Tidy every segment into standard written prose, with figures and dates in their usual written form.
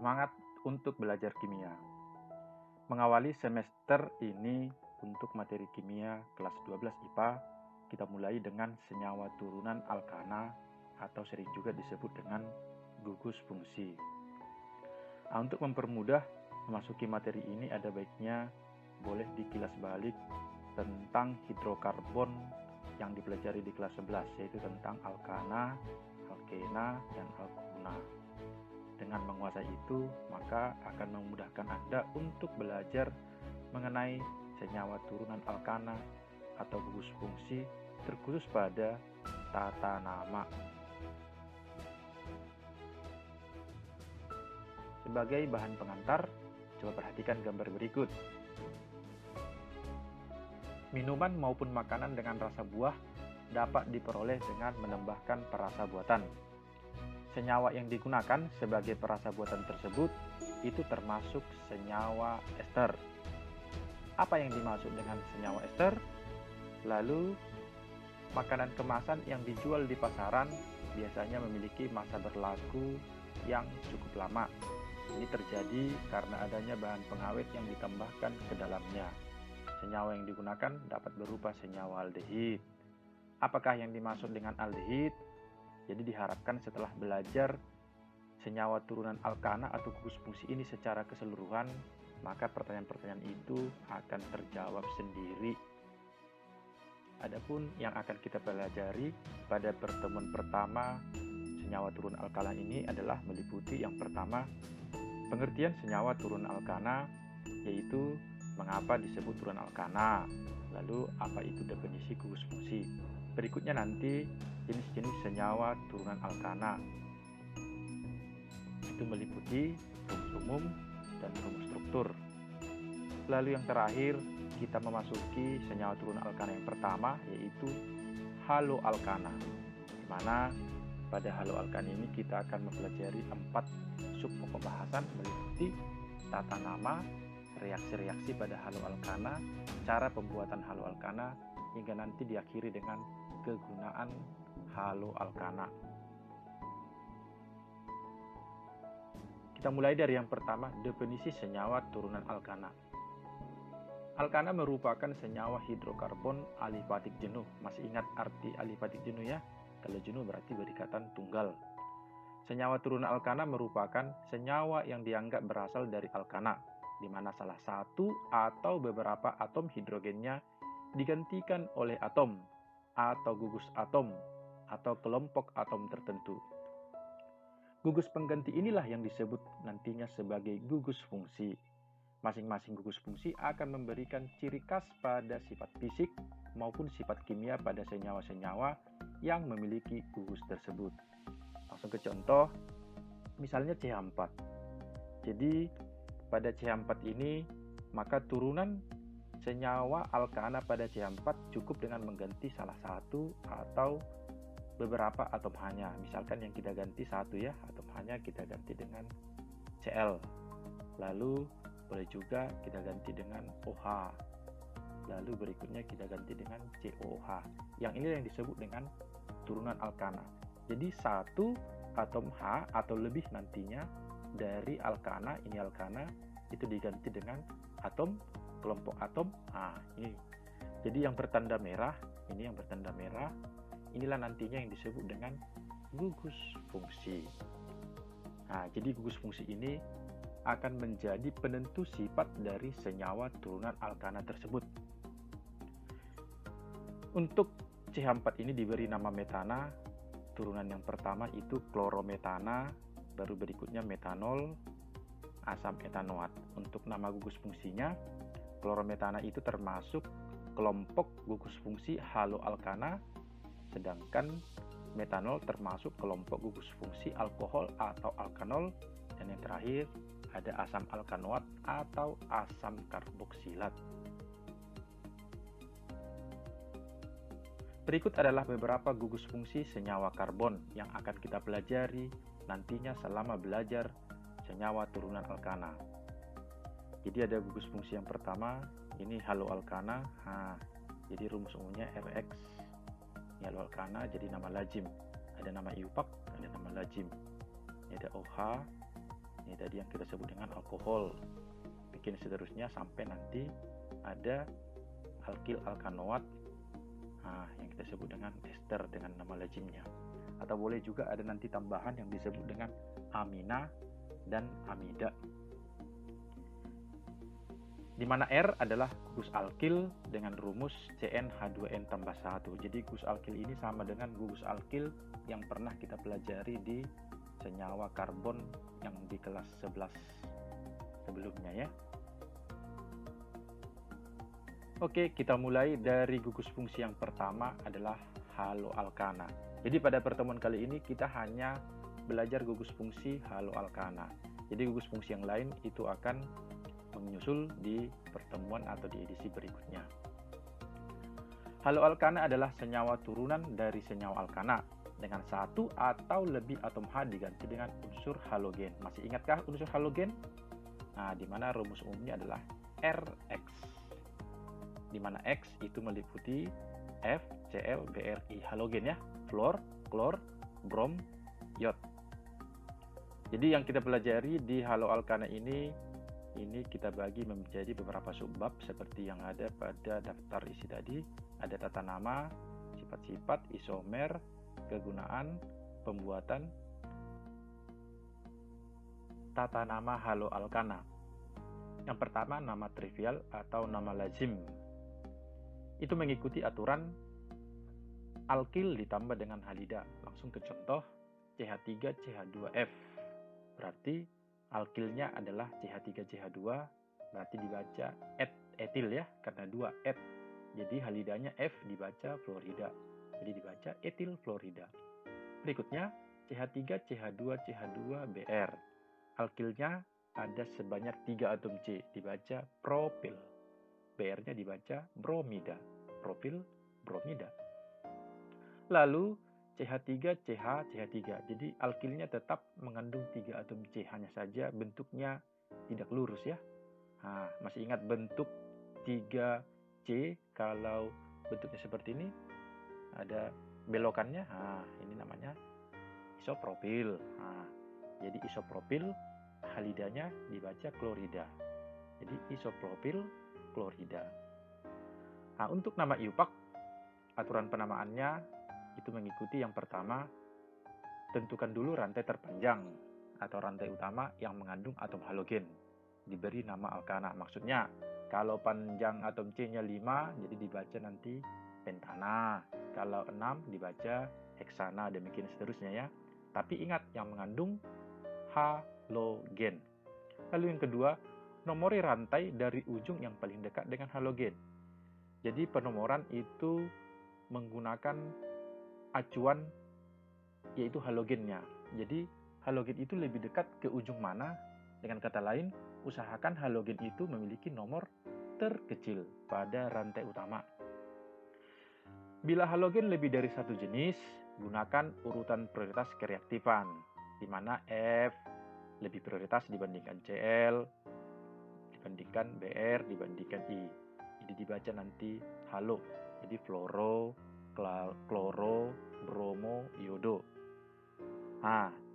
Semangat untuk belajar kimia. Mengawali semester ini untuk materi kimia kelas 12 IPA, kita mulai dengan senyawa turunan alkana atau sering juga disebut dengan gugus fungsi. Untuk mempermudah memasuki materi ini, ada baiknya boleh dikilas balik tentang hidrokarbon yang dipelajari di kelas 11, yaitu tentang alkana, alkena, dan alkuna. Dengan menguasai itu, maka akan memudahkan Anda untuk belajar mengenai senyawa turunan alkana atau gugus fungsi, terkhusus pada tata nama. Sebagai bahan pengantar, coba perhatikan gambar berikut. Minuman maupun makanan dengan rasa buah dapat diperoleh dengan menambahkan perasa buatan. Senyawa yang digunakan sebagai perasa buatan tersebut itu termasuk senyawa ester. Apa yang dimaksud dengan senyawa ester? Lalu, makanan kemasan yang dijual di pasaran biasanya memiliki masa berlaku yang cukup lama. Ini terjadi karena adanya bahan pengawet yang ditambahkan ke dalamnya. Senyawa yang digunakan dapat berupa senyawa aldehid. Apakah yang dimaksud dengan aldehid? Jadi diharapkan setelah belajar senyawa turunan alkana atau gugus fungsi ini secara keseluruhan, maka pertanyaan-pertanyaan itu akan terjawab sendiri. Adapun yang akan kita pelajari pada pertemuan pertama senyawa turunan alkana ini adalah meliputi yang pertama, pengertian senyawa turunan alkana, yaitu mengapa disebut turunan alkana, lalu apa itu definisi gugus fungsi. Berikutnya nanti jenis-jenis senyawa turunan alkana. Itu meliputi rumus umum dan rumus struktur. Lalu yang terakhir, kita memasuki senyawa turunan alkana yang pertama, yaitu haloalkana. Di mana pada haloalkana ini kita akan mempelajari 4 sub pokok bahasan meliputi tata nama, reaksi-reaksi pada haloalkana, cara pembuatan haloalkana, hingga nanti diakhiri dengan kegunaan haloalkana. Kita mulai dari yang pertama, definisi senyawa turunan alkana. Alkana merupakan senyawa hidrokarbon alifatik jenuh. Masih ingat arti alifatik jenuh ya? Kalau jenuh berarti berikatan tunggal. Senyawa turunan alkana merupakan senyawa yang dianggap berasal dari alkana, di mana salah satu atau beberapa atom hidrogennya digantikan oleh atom atau gugus atom atau kelompok atom tertentu. Gugus pengganti inilah yang disebut nantinya sebagai gugus fungsi. Masing-masing gugus fungsi akan memberikan ciri khas pada sifat fisik maupun sifat kimia pada senyawa-senyawa yang memiliki gugus tersebut. Langsung ke contoh, misalnya CH4. Jadi pada CH4 ini, maka turunan senyawa alkana pada CH4 cukup dengan mengganti salah satu atau beberapa atom hanya. Misalkan yang kita ganti satu ya, atom hanya kita ganti dengan Cl. Lalu boleh juga kita ganti dengan OH. Lalu berikutnya kita ganti dengan COOH. Yang ini yang disebut dengan turunan alkana. Jadi satu atom H atau lebih nantinya dari alkana, ini alkana, itu diganti dengan atom kelompok atom. Ini. Jadi yang bertanda merah, ini yang bertanda merah, inilah nantinya yang disebut dengan gugus fungsi. Jadi gugus fungsi ini akan menjadi penentu sifat dari senyawa turunan alkana tersebut. Untuk CH4 ini diberi nama metana, turunan yang pertama itu klorometana, baru berikutnya metanol, asam etanoat. Untuk nama gugus fungsinya, klorometana itu termasuk kelompok gugus fungsi haloalkana, sedangkan metanol termasuk kelompok gugus fungsi alkohol atau alkanol, dan yang terakhir ada asam alkanoat atau asam karboksilat. Berikut adalah beberapa gugus fungsi senyawa karbon yang akan kita pelajari nantinya selama belajar senyawa turunan alkana. Jadi ada gugus fungsi yang pertama, ini haloalkana. Jadi rumus umumnya RX. Ini haloalkana, jadi nama lazim. Ada nama IUPAC, ada nama lazim. Ini ada OH, Ini tadi yang kita sebut dengan alkohol. Bikin seterusnya sampai nanti ada alkil alkanoat, yang kita sebut dengan ester dengan nama lazimnya. Atau boleh juga ada nanti tambahan yang disebut dengan amina dan amida. Di mana R adalah gugus alkil dengan rumus CnH2n tambah 1. Jadi gugus alkil ini sama dengan gugus alkil yang pernah kita pelajari di senyawa karbon yang di kelas 11 sebelumnya ya. Oke, kita mulai dari gugus fungsi yang pertama adalah haloalkana. Jadi pada pertemuan kali ini kita hanya belajar gugus fungsi haloalkana. Jadi gugus fungsi yang lain itu akan menyusul di pertemuan atau di edisi berikutnya. Haloalkana adalah senyawa turunan dari senyawa alkana dengan satu atau lebih atom H diganti dengan unsur halogen. Masih ingatkah unsur halogen? Nah, di mana rumus umumnya adalah Rx. Di mana X itu meliputi F, Cl, Bri, halogen ya, fluor, klor, brom, iod. Jadi yang kita pelajari di haloalkana ini kita bagi menjadi beberapa subbab seperti yang ada pada daftar isi tadi. Ada tata nama, sifat-sifat, isomer, kegunaan, pembuatan. Tata nama haloalkana. Yang pertama nama trivial atau nama lazim. Itu mengikuti aturan alkil ditambah dengan halida. Langsung ke contoh CH3 CH2F. Berarti alkilnya adalah CH3CH2, berarti dibaca etil ya, karena 2 et. Jadi halidanya F dibaca fluorida. Jadi dibaca etil fluorida. Berikutnya CH3CH2CH2Br. Alkilnya ada sebanyak 3 atom C, dibaca propil. Br-nya dibaca bromida. Propil, bromida. Lalu CH3CH3. Jadi alkilnya tetap mengandung 3 atom C, hanya saja bentuknya tidak lurus ya. Masih ingat bentuk 3C kalau bentuknya seperti ini? Ada belokannya, ini namanya isopropil. Jadi isopropil halidanya dibaca klorida. Jadi isopropil klorida. Untuk nama IUPAC, aturan penamaannya itu mengikuti yang pertama, tentukan dulu rantai terpanjang atau rantai utama yang mengandung atom halogen. Diberi nama alkana. Maksudnya, kalau panjang atom C-nya 5, jadi dibaca nanti pentana. Kalau 6 dibaca heksana, demikian seterusnya ya. Tapi ingat yang mengandung halogen. Lalu yang kedua, nomori rantai dari ujung yang paling dekat dengan halogen. Jadi penomoran itu menggunakan acuan yaitu halogennya. Jadi halogen itu lebih dekat ke ujung mana? Dengan kata lain, usahakan halogen itu memiliki nomor terkecil pada rantai utama. Bila halogen lebih dari satu jenis, gunakan urutan prioritas kereaktifan, di mana F lebih prioritas dibandingkan Cl, dibandingkan Br, dibandingkan I. Jadi dibaca nanti halo, jadi fluoro, kloro, bromo, iodo.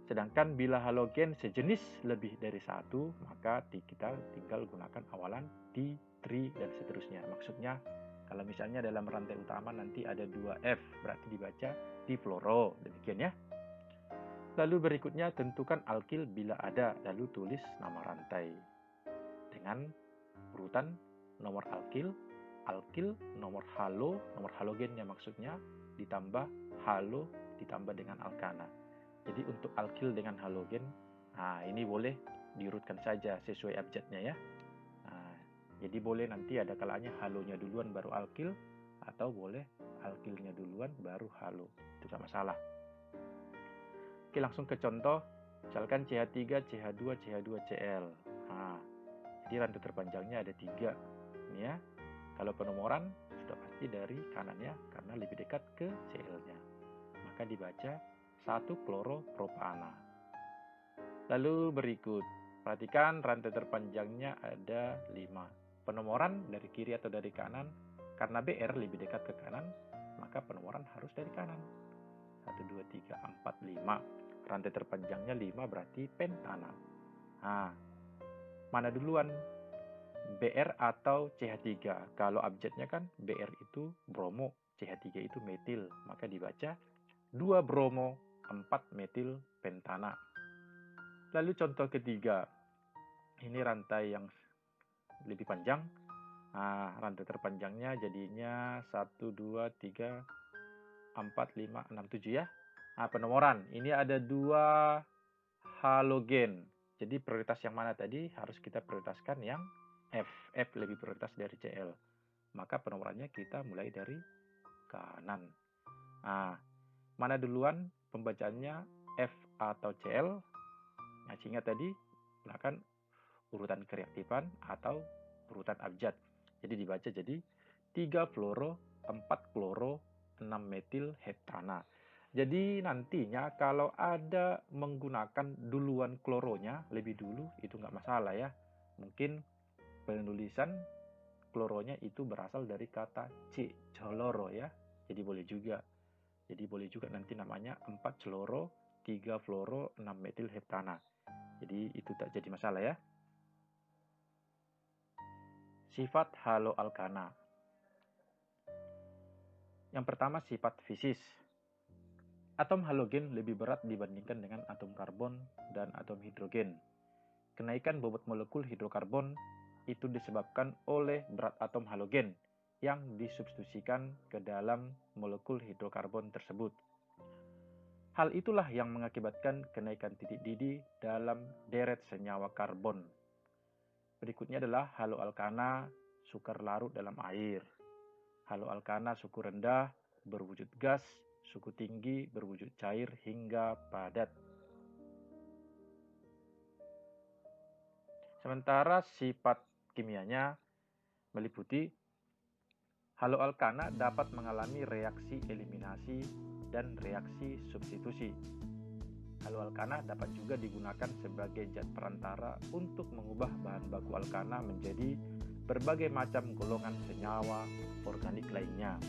Sedangkan bila halogen sejenis lebih dari satu, maka kita tinggal gunakan awalan di, tri, dan seterusnya. Maksudnya, kalau misalnya dalam rantai utama nanti ada 2F, berarti dibaca di fluoro, demikian ya. Lalu berikutnya tentukan alkil bila ada, lalu tulis nama rantai. Dengan urutan nomor alkil, nomor halogennya maksudnya, ditambah halo, ditambah dengan alkana. Jadi untuk alkil dengan halogen, ini boleh diurutkan saja sesuai abjadnya ya. Jadi boleh nanti ada kalanya halonya duluan baru alkil, atau boleh alkilnya duluan baru halo. Itu tak masalah. Oke, langsung ke contoh. Misalkan CH3, CH2, CH2Cl. Jadi rantai terpanjangnya ada 3. Ini ya. Kalau penomoran sudah pasti dari kanannya karena lebih dekat ke Cl-nya. Maka dibaca 1 kloropropana. Lalu berikut, perhatikan rantai terpanjangnya ada 5. Penomoran dari kiri atau dari kanan, karena Br lebih dekat ke kanan, maka penomoran harus dari kanan. 1, 2, 3, 4, 5. Rantai terpanjangnya 5 berarti pentana. Nah, mana duluan? Br atau CH3? Kalau abjadnya kan Br itu bromo, CH3 itu metil, maka dibaca 2 bromo 4 metil pentana. Lalu contoh ketiga, ini rantai yang lebih panjang. Nah, rantai terpanjangnya jadinya 1, 2, 3, 4, 5, 6, 7 ya. Nah, penomoran. Ini ada 2 halogen. Jadi prioritas yang mana tadi? Harus kita prioritaskan yang F. F lebih prioritas dari Cl. Maka penomorannya kita mulai dari kanan. Nah, mana duluan pembacaannya, F atau Cl? Nah, ingat tadi, gunakan urutan kereaktifan atau urutan abjad. Jadi dibaca jadi 3 fluoro, 4 kloro, 6 metil heptana. Jadi nantinya kalau ada menggunakan duluan kloronya lebih dulu, itu nggak masalah ya. Mungkin penulisan kloronya itu berasal dari kata C, chloro ya. Jadi boleh juga. Jadi boleh juga nanti namanya 4 chloro, 3 fluoro, 6 metil heptana. Jadi itu tak jadi masalah ya. Sifat haloalkana. Yang pertama sifat fisis. Atom halogen lebih berat dibandingkan dengan atom karbon dan atom hidrogen. Kenaikan bobot molekul hidrokarbon itu disebabkan oleh berat atom halogen yang disubstitusikan ke dalam molekul hidrokarbon tersebut. Hal itulah yang mengakibatkan kenaikan titik didih dalam deret senyawa karbon. Berikutnya adalah haloalkana sukar larut dalam air. Haloalkana suku rendah berwujud gas, suku tinggi berwujud cair hingga padat. Sementara sifat kimianya meliputi haloalkana dapat mengalami reaksi eliminasi dan reaksi substitusi. Haloalkana dapat juga digunakan sebagai zat perantara untuk mengubah bahan baku alkana menjadi berbagai macam golongan senyawa organik lainnya.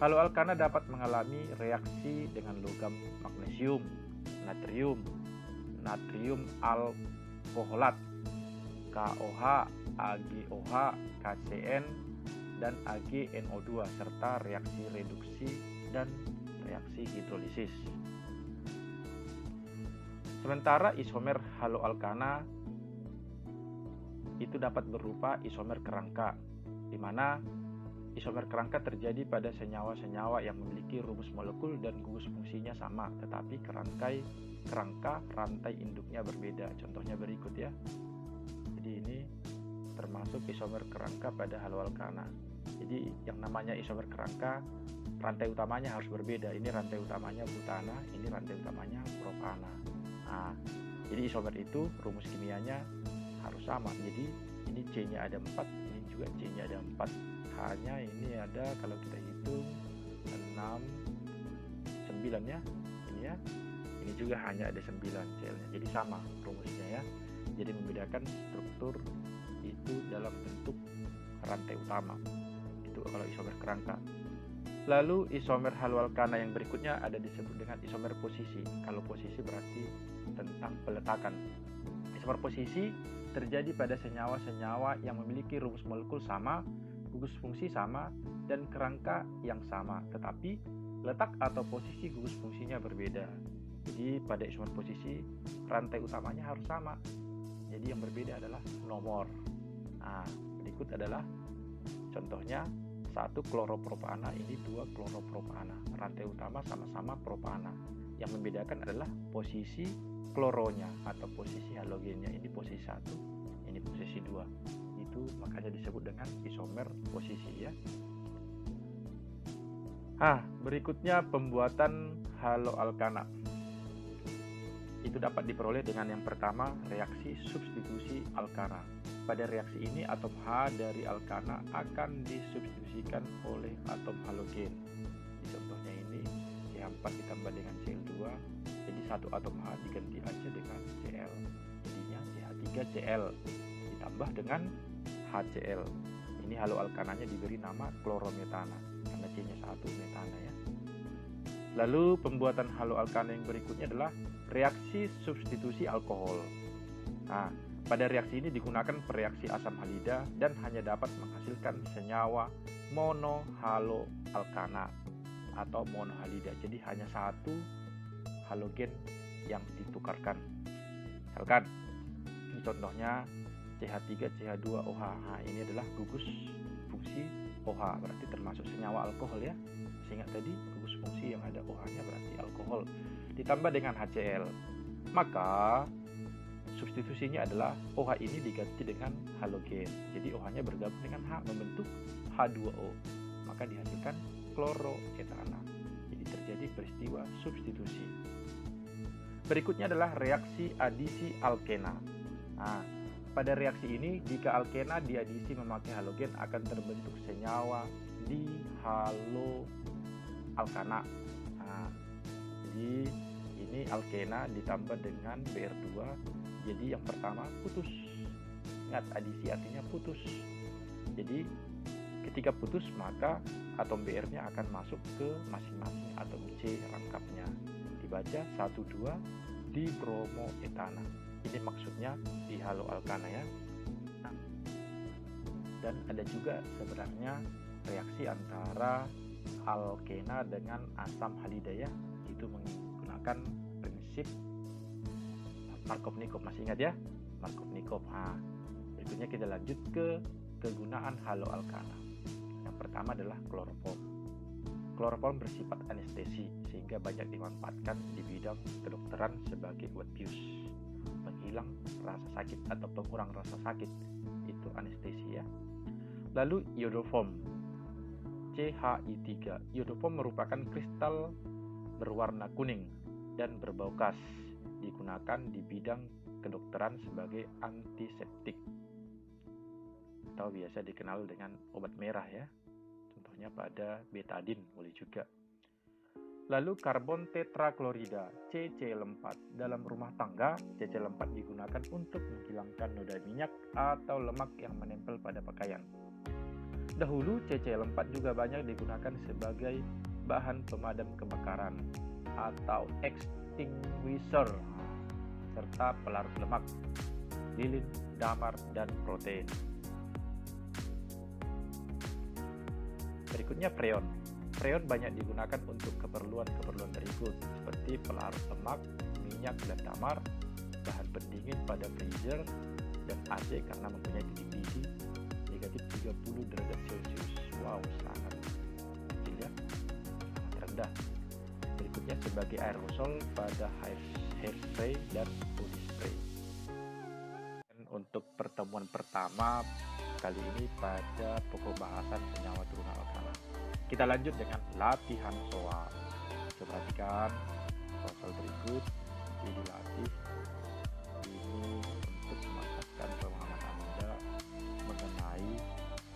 Haloalkana dapat mengalami reaksi dengan logam magnesium, natrium, natrium alkoholat, KOH, AgOH, KCN, dan AgNO2 serta reaksi reduksi dan reaksi hidrolisis. Sementara isomer haloalkana itu dapat berupa isomer kerangka, di mana isomer kerangka terjadi pada senyawa-senyawa yang memiliki rumus molekul dan gugus fungsinya sama, tetapi kerangka rantai induknya berbeda. Contohnya berikut ya. Jadi ini termasuk isomer kerangka pada haloalkana. Jadi yang namanya isomer kerangka, rantai utamanya harus berbeda. Ini rantai utamanya butana, ini rantai utamanya propana. Nah, jadi isomer itu rumus kimianya harus sama. Jadi ini C-nya ada 4, ini juga C-nya ada 4. Hanya ini ada, kalau kita hitung 6, 9 ya. Ini ya. Ini juga hanya ada 9 Cl-nya. Jadi sama rumusnya ya. Jadi membedakan struktur itu dalam bentuk rantai utama. Itu kalau isomer kerangka. Lalu isomer haloalkana yang berikutnya ada disebut dengan isomer posisi. Kalau posisi berarti tentang peletakan. Isomer posisi terjadi pada senyawa-senyawa yang memiliki rumus molekul sama, gugus fungsi sama, dan kerangka yang sama, tetapi letak atau posisi gugus fungsinya berbeda. Jadi pada isomer posisi rantai utamanya harus sama. Jadi yang berbeda adalah nomor. Nah, berikut adalah contohnya 1 kloropropana, ini 2 kloropropana. Rantai utama sama-sama propana. Yang membedakan adalah posisi kloronya atau posisi halogennya. Ini posisi 1, ini posisi 2. Itu makanya disebut dengan isomer posisi ya. Berikutnya pembuatan haloalkana. Itu dapat diperoleh dengan yang pertama reaksi substitusi alkana. Pada reaksi ini atom H dari alkana akan disubstitusikan oleh atom halogen. Contohnya ini CH4 ditambah dengan Cl2, jadi satu atom H diganti aja dengan Cl. Jadinya CH3Cl ditambah dengan HCl. Ini haloalkananya diberi nama klorometana karena C-nya 1 metana ya. Lalu pembuatan haloalkana yang berikutnya adalah reaksi substitusi alkohol. Nah, pada reaksi ini digunakan pereaksi asam halida dan hanya dapat menghasilkan senyawa monohaloalkana atau monohalida. Jadi hanya satu halogen yang ditukarkan. Misalkan, ini contohnya CH3 CH2OH. Nah, ini adalah gugus fungsi OH, berarti termasuk senyawa alkohol ya. Sehingga tadi gugus fungsi yang ada OH-nya berarti alkohol. Ditambah dengan HCl. Maka substitusinya adalah OH ini diganti dengan halogen. Jadi OH-nya bergabung dengan H membentuk H2O. Maka dihasilkan kloroetana. Jadi terjadi peristiwa substitusi. Berikutnya adalah reaksi adisi alkena. Nah, pada reaksi ini jika alkena diadisi memakai halogen akan terbentuk senyawa dihaloalkana. Nah, jadi ini alkena ditambah dengan Br2. Jadi yang pertama putus. Ingat, adisi artinya putus. Jadi ketika putus maka atom Br-nya akan masuk ke masing-masing atom C rangkapnya. Dibaca 1,2 dibromoetana. Ini maksudnya dihaloalkana ya. Dan ada juga sebenarnya reaksi antara alkena dengan asam halida ya. Itu menggunakan prinsip Markovnikov. Masih ingat ya? Markovnikov. Nah, berikutnya kita lanjut ke kegunaan haloalkana. Yang pertama adalah kloroform. Kloroform bersifat anestesi sehingga banyak dimanfaatkan di bidang kedokteran sebagai obat bius, penghilang rasa sakit atau pengurang rasa sakit. Itu anestesi ya. Lalu iodoform. CHI3. Iodoform merupakan kristal berwarna kuning dan berbau khas, digunakan di bidang kedokteran sebagai antiseptik atau biasa dikenal dengan obat merah ya. Contohnya pada betadin boleh juga. Lalu karbon tetraklorida CCl4. Dalam rumah tangga, CCl4 digunakan untuk menghilangkan noda minyak atau lemak yang menempel pada pakaian. Dahulu CCl4 juga banyak digunakan sebagai bahan pemadam kebakaran atau extinguisher serta pelarut lemak, lilin, damar, dan protein. Berikutnya freon. Freon banyak digunakan untuk keperluan-keperluan berikut seperti pelarut lemak, minyak, dan damar, bahan pendingin pada freezer, dan AC karena mempunyai titik didih negatif 30 derajat Celcius. Wow, sangat kecil ya, sangat rendah. Berikutnya sebagai aerosol pada hairspray dan body spray. Dan untuk pertemuan pertama kali ini pada pokok bahasan senyawa turunan alkana. Kita lanjut dengan latihan soal. Coba perhatikan soal berikut. Jadi dilatih ini untuk memantapkan pemahaman Anda mengenai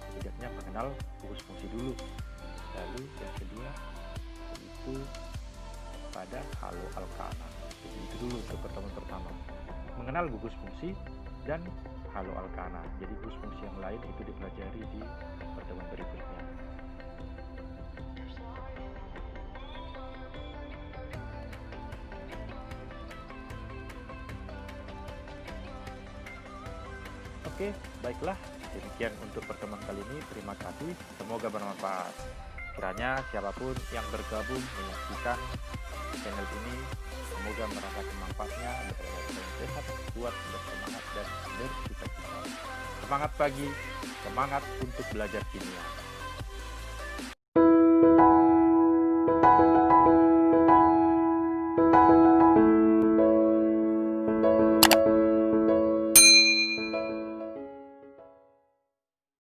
setidaknya mengenal gugus fungsi dulu. Lalu yang kedua itu pada haloalkana. Jadi itu dulu untuk pertemuan pertama. Mengenal gugus fungsi dan haloalkana. Jadi gugus fungsi yang lain itu dipelajari di pertemuan berikutnya. Oke, baiklah. Demikian untuk pertemuan kali ini. Terima kasih. Semoga bermanfaat. Kiranya siapapun yang bergabung menyaksikan channel ini, semoga merasakan manfaatnya, berkesehatan sehat, kuat, bersemangat, dan bercita-cita. Semangat pagi, semangat untuk belajar kimia.